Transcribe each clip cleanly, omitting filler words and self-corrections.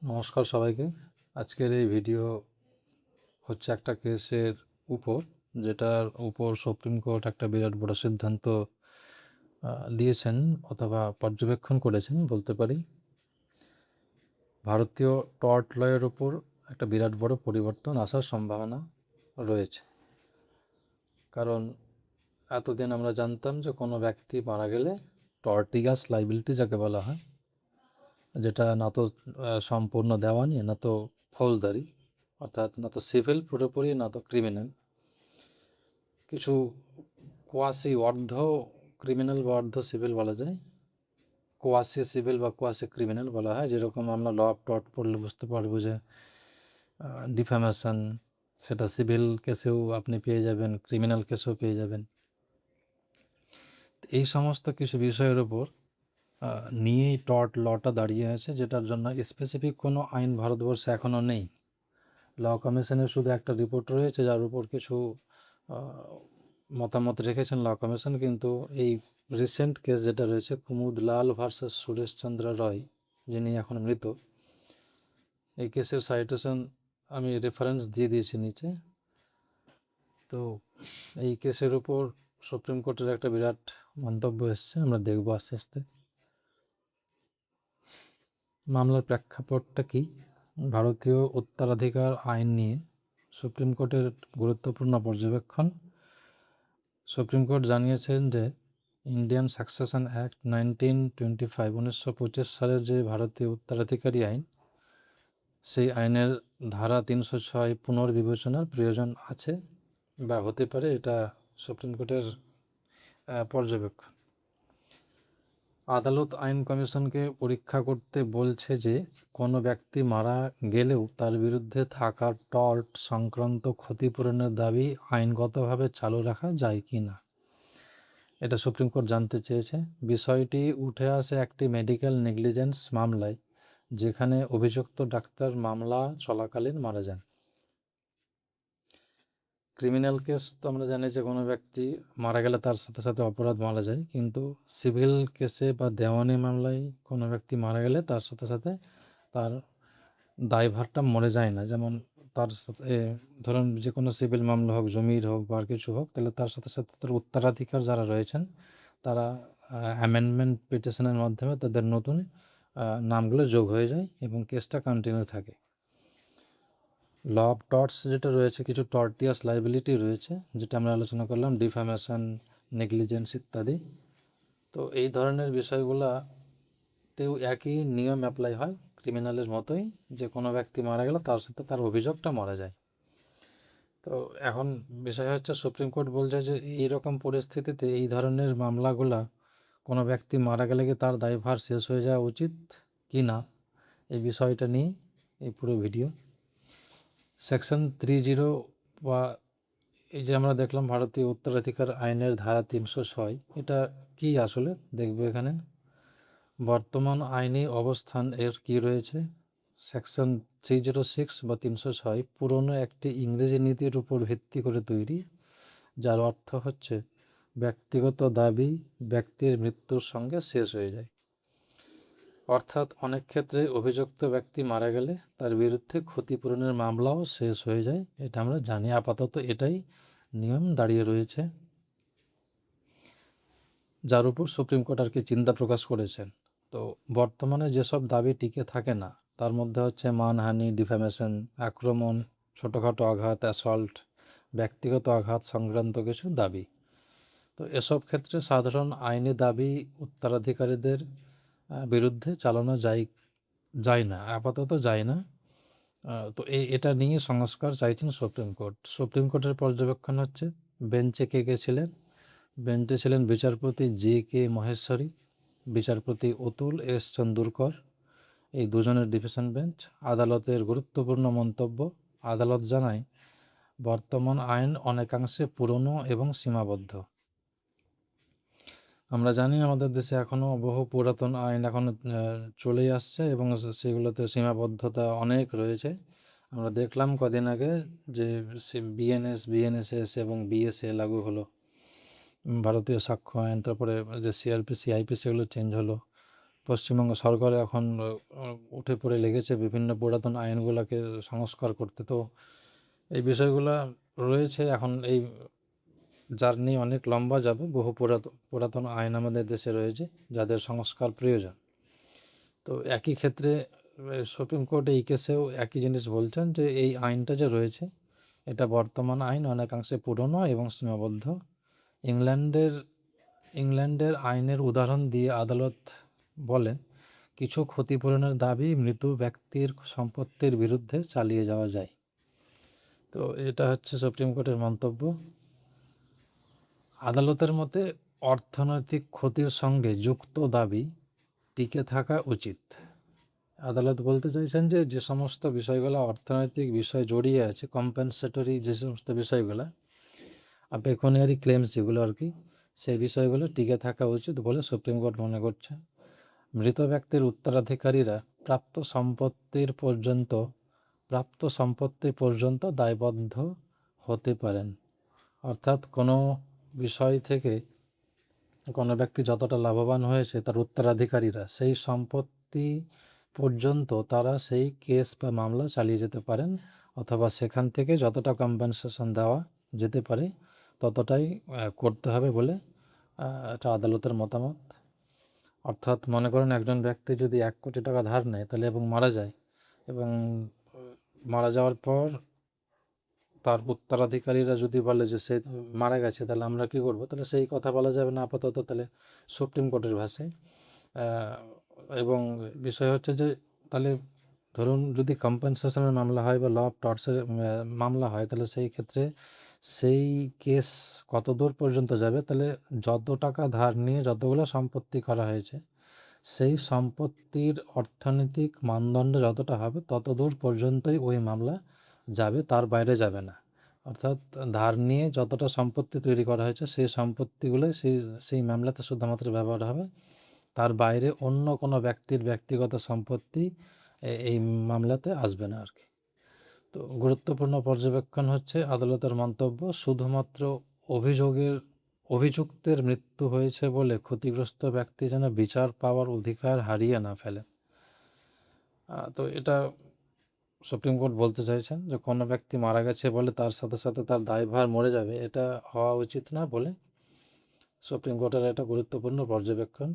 নমস্কার সবাইকে। আজকের এই ভিডিও হচ্ছে একটা কেসের উপর, যেটার উপর সুপ্রিম কোর্ট একটা বিরাট বড় সিদ্ধান্ত দিয়েছেন অথবা পর্যবেক্ষণ করেছেন বলতে পারি। ভারতীয় টর্ট লয়ের উপর একটা বিরাট বড় পরিবর্তন আসার সম্ভাবনা রয়েছে। কারণ এতদিন আমরা জানতাম যে কোনো ব্যক্তি মারা গেলে টর্টিগাস লাইবিলিটি যাকে বলা হয়, যেটা না তো সম্পূর্ণ দেওয়ানি, না তো ফৌজদারি, অর্থাৎ না তো সিভিল পুরোপুরি, না তো ক্রিমিনাল, কিছু কোয়াসি অর্ধ ক্রিমিনাল বা অর্ধ সিভিল বলা যায়, কোয়াসি সিভিল বা কোয়াসি ক্রিমিনাল বলা হয়। যেরকম আমরা ল অফ টর্ট পড়লে বুঝতে পারবো যে ডিফ্যামেশন, সেটা সিভিল কেসেও আপনি পেয়ে যাবেন, ক্রিমিনাল কেসেও পেয়ে যাবেন। এই সমস্ত কিছু বিষয়ের ওপর নিয়েই টর্ট লটা দাঁড়িয়ে আছে, যেটার জন্য স্পেসিফিক কোনো আইন ভারতবর্ষে এখনও নেই। ল কমিশনের শুধু একটা রিপোর্ট রয়েছে, যার উপর কিছু মতামত রেখেছেন ল কমিশন। কিন্তু এই রিসেন্ট কেস যেটা রয়েছে, কুমুদ লাল ভার্সেস সুরেশ চন্দ্র রয়, যিনি এখন মৃত, এই কেসের সাইটেশন আমি রেফারেন্স দিয়ে দিয়েছি নিচে। তো এই কেসের উপর সুপ্রিম কোর্টের একটা বিরাট মন্তব্য এসছে, আমরা দেখব আস্তে আস্তে। মামলার প্রেক্ষাপটটা কি? ভারতীয় উত্তরাধিকার আইন নিয়ে সুপ্রিম কোর্টের গুরুত্বপূর্ণ পর্যবেক্ষণ। সুপ্রিম কোর্ট জানিয়েছেন যে ইন্ডিয়ান সাকসেশন অ্যাক্ট 1925 1925 সালের যে ভারতীয় উত্তরাধিকারী আইন, সেই আইনের ধারা 306 পুনর্বিবেচনার প্রয়োজন আছে বা হতে পারে, এটা সুপ্রিম কোর্টের পর্যবেক্ষণ। আদালত আইন কমিশনকে পরীক্ষা করতে বলছে যে কোনো ব্যক্তি মারা গেলেও তার বিরুদ্ধে থাকা টর্ট সংক্রান্ত ক্ষতিপূরণের দাবি আইনগতভাবে চালু রাখা যায় কি না, এটা সুপ্রিম কোর্ট জানতে চেয়েছে। বিষয়টি উঠে আসে একটি মেডিকেল নেগলিজেন্স মামলায়, যেখানে অভিযুক্ত ডাক্তার মামলা চলাকালীন মারা যান। ক্রিমিনাল কেস তো আমরা জানি যে কোনো ব্যক্তি মারা গেলে তার সাথে সাথে অপরাধ মারা যায়, কিন্তু সিভিল কেসে বা দেওয়ানি মামলায় কোনো ব্যক্তি মারা গেলে তার সাথে সাথে তার দায়ভারটা মরে যায় না। যেমন তার সাথে ধরুন যে কোনো সিভিল মামলা হোক, জমির হোক বা আর কিছু হোক, তাহলে তার সাথে সাথে তার উত্তরাধিকার যারা রয়েছেন, তারা অ্যামেন্ডমেন্ট পিটিশনের মাধ্যমে তাদের নতুন নামগুলো যোগ হয়ে যায় এবং কেসটা কন্টিনিউ থাকে। ল অফ টর্টস যেটা রয়েছে, কিছু টর্টিয়াস লাইবিলিটি রয়েছে, যেটা আমরা আলোচনা করলাম, ডিফামেশন, নেগলিজেন্স ইত্যাদি। তো এই ধরনের বিষয়গুলোতেও একই নিয়ম অ্যাপ্লাই হয় ক্রিমিনালের মতোই, যে কোনো ব্যক্তি মারা গেল তার সাথে তার অভিযোগটা মারা যায়। তো এখন বিষয় হচ্ছে, সুপ্রিম কোর্ট বলছে যে এইরকম পরিস্থিতিতে এই ধরনের মামলাগুলা কোনো ব্যক্তি মারা গেলে কি তার দায়ভার শেষ হয়ে যাওয়া উচিত কি না, এই বিষয়টা নিয়ে এই পুরো ভিডিও। সেকশন 30 বা এই যে আমরা দেখলাম ভারতীয় উত্তরাধিকার আইনের ধারা 306, এটা কি আসলে দেখব এখানে। বর্তমান আইনি অবস্থান এর কি রয়েছে। সেকশন 306 বা 306 পুরনো একটি ইংরেজি নীতির উপর ভিত্তি করে তৈরি, যার অর্থ হচ্ছে ব্যক্তিগত দাবি ব্যক্তির মৃত্যুর সঙ্গে শেষ হয়ে যায়। অর্থাৎ অনেক ক্ষেত্রে অভিযুক্ত ব্যক্তি মারা গেলে তার বিরুদ্ধে ক্ষতিপূরণের মামলাও শেষ হয়ে যায়, এটা আমরা জানি। আপাতত এটাই নিয়ম দাঁড়িয়ে রয়েছে, যার উপর সুপ্রিম কোর্ট আর কি চিন্তা প্রকাশ করেছেন। তো বর্তমানে যেসব দাবি টিকে থাকে না, তার মধ্যে হচ্ছে মানহানি, ডিফ্যামেশন, আক্রমণ, ছোটোখাটো আঘাত, অ্যাসল্ট, ব্যক্তিগত আঘাত সংক্রান্ত কিছু দাবি। তো এসব ক্ষেত্রে সাধারণ আইনি দাবি উত্তরাধিকারীদের বিরুদ্ধে চালানো যায় না, আপাতত যায় না। তো এটা নিয়ে সংস্কার চাইছেন সুপ্রিম কোর্ট। সুপ্রিম কোর্টের পর্যবেক্ষণ হচ্ছে, বেঞ্চে কে কে ছিলেন। বেঞ্চে ছিলেন বিচারপতি JK মহেশ্বরী, বিচারপতি অতুল S চন্দুরকর, এই দুজনের ডিভিশন বেঞ্চ। আদালতের গুরুত্বপূর্ণ মন্তব্য, আদালত জানায় বর্তমান আইন অনেকাংশে পুরনো এবং সীমাবদ্ধ। আমরা জানি আমাদের দেশে এখনও বহু পুরাতন আইন এখনও চলেই আসছে এবং সেগুলোতে সীমাবদ্ধতা অনেক রয়েছে। আমরা দেখলাম কদিন আগে যে BNSS এবং BSA লাগু হলো, ভারতীয় সাক্ষ্য আইন, তারপরে যে CRPC, IPC, এগুলো চেঞ্জ হলো। পশ্চিমবঙ্গ সরকার এখন উঠে পড়ে লেগেছে বিভিন্ন পুরাতন আইনগুলোকে সংস্কার করতে। তো এই বিষয়গুলা রয়েছে এখন, এই জার্নি অনেক লম্বা যাবে। বহু পুরাতন আইন আমাদের দেশে রয়েছে যাদের সংস্কার প্রয়োজন। তো একই ক্ষেত্রে সুপ্রিম কোর্ট এই কেসেও একই জিনিস বলছেন যে এই আইনটা যে রয়েছে এটা বর্তমান আইন অনেকাংশে পুরনো এবং সীমাবদ্ধ। ইংল্যান্ডের আইনের উদাহরণ দিয়ে আদালত বলেন কিছু ক্ষতিপূরণের দাবি মৃত ব্যক্তির সম্পত্তির বিরুদ্ধে চালিয়ে যাওয়া যায়। তো এটা হচ্ছে সুপ্রিম কোর্টের মন্তব্য। আদালতের মতে অর্থনৈতিক ক্ষতির সঙ্গে যুক্ত দাবি টিকে থাকা উচিত। আদালত বলতে চাইছেন যে যে সমস্ত বিষয়গুলো অর্থনৈতিক বিষয় জড়িয়ে আছে, কম্পেনসেটরি যে সমস্ত বিষয়গুলো, পেকুনিয়ারি ক্লেমস যেগুলো আর কি, সেই বিষয়গুলো টিকে থাকা উচিত বলে সুপ্রিম কোর্ট মনে করছে। মৃত ব্যক্তির উত্তরাধিকারীরা প্রাপ্ত সম্পত্তি পর্যন্ত দায়বদ্ধ হতে পারেন। অর্থাৎ কোনো বিষয় থেকে কোনো ব্যক্তি যতটা লাভবান হয়েছে তার উত্তরাধিকারীরা সেই সম্পত্তি পর্যন্ত তারা সেই কেস বা মামলা চালিয়ে যেতে পারেন, অথবা সেখান থেকে যতটা কম্পেনসেশন দেওয়া যেতে পারে ততটাই করতে হবে বলে এটা আদালতের মতামত। অর্থাৎ মনে করেন একজন ব্যক্তি যদি 1 কোটি টাকা ধার নেয় তাহলে এবং মারা যায়, এবং মারা যাওয়ার পর তার উত্তরাধিকারীরা যদি বলে যে সে মারা গেছে, তাহলে আমরা কী করবো? তাহলে সেই কথা বলা যাবে না আপাতত, তাহলে সুপ্রিম কোর্টের ভাষায়। এবং বিষয় হচ্ছে যে তাহলে ধরুন যদি কম্পেনসেশনের মামলা হয় বা ল অফ টর্চের মামলা হয়, তাহলে সেই ক্ষেত্রে সেই কেস কত দূর পর্যন্ত যাবে? তাহলে যত টাকা ধার নিয়ে যতগুলো সম্পত্তি করা হয়েছে সেই সম্পত্তির অর্থনৈতিক মানদণ্ড যতটা হবে তত দূর পর্যন্তই ওই মামলা যাবে, তার বাইরে যাবে না। অর্থাৎ ধার নিয়ে যতটা সম্পত্তি তৈরি করা হয়েছে সেই সম্পত্তিগুলোই সেই মামলাতে শুধুমাত্র ব্যবহার হবে, তার বাইরে অন্য কোনো ব্যক্তির ব্যক্তিগত সম্পত্তি এই মামলাতে আসবে না আর কি। তো গুরুত্বপূর্ণ পর্যবেক্ষণ হচ্ছে আদালতের মন্তব্য, শুধুমাত্র অভিযুক্তের মৃত্যু হয়েছে বলে ক্ষতিগ্রস্ত ব্যক্তি যেন বিচার পাওয়ার অধিকার হারিয়ে না ফেলে। তো এটা সুপ্রিম কোর্ট বলতে চাইছেন যে কোনো ব্যক্তি মারা গেছে বলে তার সাথে সাথে তার দায়ভার মরে যাবে, এটা হওয়া উচিত না বলে সুপ্রিম কোর্টের একটা গুরুত্বপূর্ণ পর্যবেক্ষণ।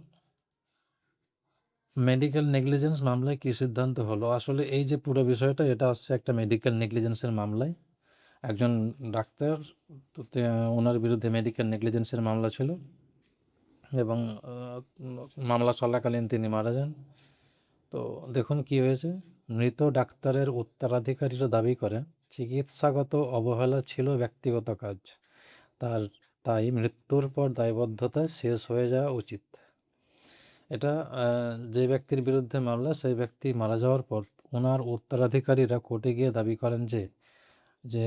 মেডিকেল নেগলিজেন্স মামলায় কী সিদ্ধান্ত হলো? আসলে এই যে পুরো বিষয়টা, এটা আসছে একটা মেডিকেল নেগলিজেন্সের মামলায়। একজন ডাক্তার, ওনার বিরুদ্ধে মেডিকেল নেগলিজেন্সের মামলা ছিল এবং মামলা চলাকালীন তিনি মারা যান। তো দেখুন কি হয়েছে। মৃত ডাক্তারের উত্তরাধিকারীরা দাবি করেন চিকিৎসাগত অবহেলা ছিল ব্যক্তিগত কাজ, তাই মৃত্যুর পর দায়বদ্ধতা শেষ হয়ে যাওয়া উচিত। এটা যে ব্যক্তির বিরুদ্ধে মামলা, সেই ব্যক্তি মারা যাওয়ার পর ওনার উত্তরাধিকারীরা কোর্টে গিয়ে দাবি করেন যে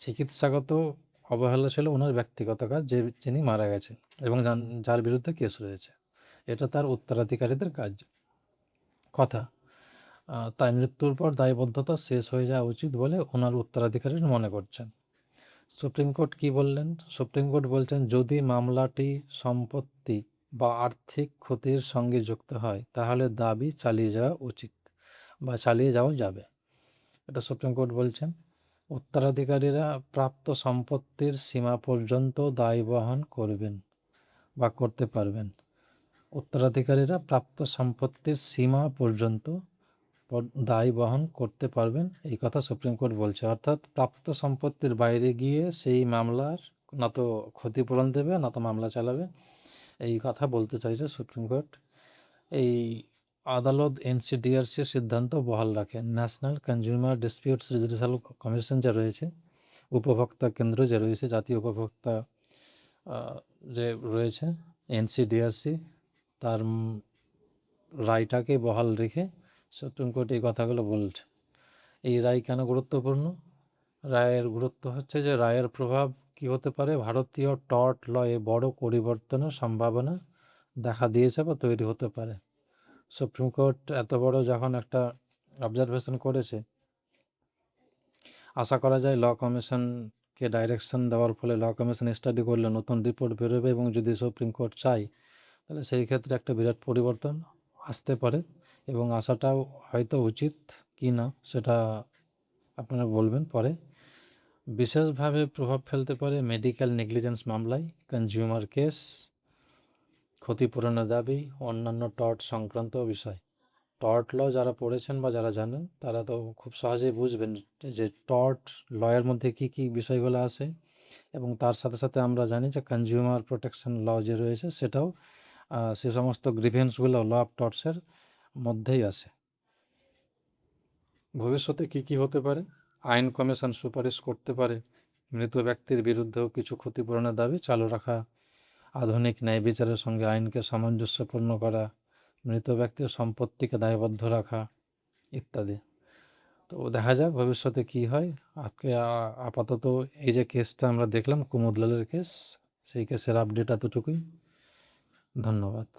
চিকিৎসাগত অবহেলা ছিল ওনার ব্যক্তিগত কাজ, যিনি মারা গেছেন এবং যার বিরুদ্ধে কেস রয়েছে, এটা তার উত্তরাধিকারীদের কথা। তাই মৃত্যুর পর দায়বদ্ধতা শেষ হয়ে যাওয়া উচিত বলে ওনার উত্তরাধিকারীরা মনে করছেন। সুপ্রিম কোর্ট কি বললেন? সুপ্রিম কোর্ট বলছেন যদি মামলাটি সম্পত্তি বা আর্থিক ক্ষতির সঙ্গে যুক্ত হয় তাহলে দাবি চালিয়ে যাওয়া উচিত বা চালিয়ে যাওয়া যাবে, এটা সুপ্রিম কোর্ট বলছেন। উত্তরাধিকারীরা প্রাপ্ত সম্পত্তির সীমা পর্যন্ত দায় বহন করবেন বা করতে পারবেন। উত্তরাধিকারীরা প্রাপ্ত সম্পত্তির সীমা পর্যন্ত দায় বহন করতে পারবেন, এই কথা সুপ্রিম কোর্ট বলছে। অর্থাৎ প্রাপ্ত সম্পত্তির বাইরে গিয়ে সেই মামলার না তো ক্ষতিপূরণ দেবে না তো মামলা চালাবে, এই কথা বলতে চাইছে সুপ্রিম কোর্ট। এই আদালত এনসিডিআরসির সিদ্ধান্ত বহাল রাখে। National consumer disputes resolution commission যে রয়েছে, উপভোক্তা কেন্দ্র যে রয়েছে, জাতীয় উপভোক্তা যে রয়েছে এনসিডিআরসি, তার রায়টাকে বহাল রেখে সুপ্রিম কোর্ট এই কথাগুলো বলছে। এই রায় কেন গুরুত্বপূর্ণ? রায়ের গুরুত্ব হচ্ছে যে রায়ের প্রভাব কী হতে পারে, ভারতীয় টর্ট লয়ে বড় পরিবর্তনের সম্ভাবনা দেখা দিয়েছে বা তৈরি হতে পারে। সুপ্রিম কোর্ট এত বড় যখন একটা অবজারভেশন করেছে, আশা করা যায় ল কমিশনকে ডাইরেকশন দেওয়ার ফলে ল কমিশন স্টাডি করলে নতুন রিপোর্ট বেরোবে এবং যদি সুপ্রিম কোর্ট চায় তাহলে সেই ক্ষেত্রে একটা বিরাট পরিবর্তন আসতে পারে এবং আসাটাও হয়তো উচিত কি না সেটা আপনারা বলবেন পরে। বিশেষভাবে প্রভাব ফেলতে পারে মেডিকেল নেগলিজেন্স মামলায়, কনজিউমার কেস, ক্ষতিপূরণের দাবি, অন্যান্য টর্ট সংক্রান্ত বিষয়। টর্ট ল যারা পড়েছেন বা যারা জানেন তারা তো খুব সহজেই বুঝবেন যে টর্ট লয়ের মধ্যে কী কী বিষয়গুলো আসে, এবং তার সাথে সাথে আমরা জানি যে কনজিউমার প্রোটেকশন ল যে রয়েছে সেটাও সে সমস্ত গ্রিভেন্সগুলো ল অফ টর্টসের মধ্যেই আসে। ভবিষ্যতে কী কী হতে পারে? আইন কমিশন সুপারিশ করতে পারে মৃত ব্যক্তির বিরুদ্ধেও কিছু ক্ষতিপূরণের দাবি চালু রাখা, আধুনিক ন্যায় বিচারের সঙ্গে আইনকে সামঞ্জস্যপূর্ণ করা, মৃত ব্যক্তির সম্পত্তিকে দায়বদ্ধ রাখা ইত্যাদি। তো দেখা যাক ভবিষ্যতে কী হয়। আজকে আপাতত এই যে কেসটা আমরা দেখলাম কুমুদলালের কেস, সেই কেসের আপডেট এতটুকুই। ধন্যবাদ।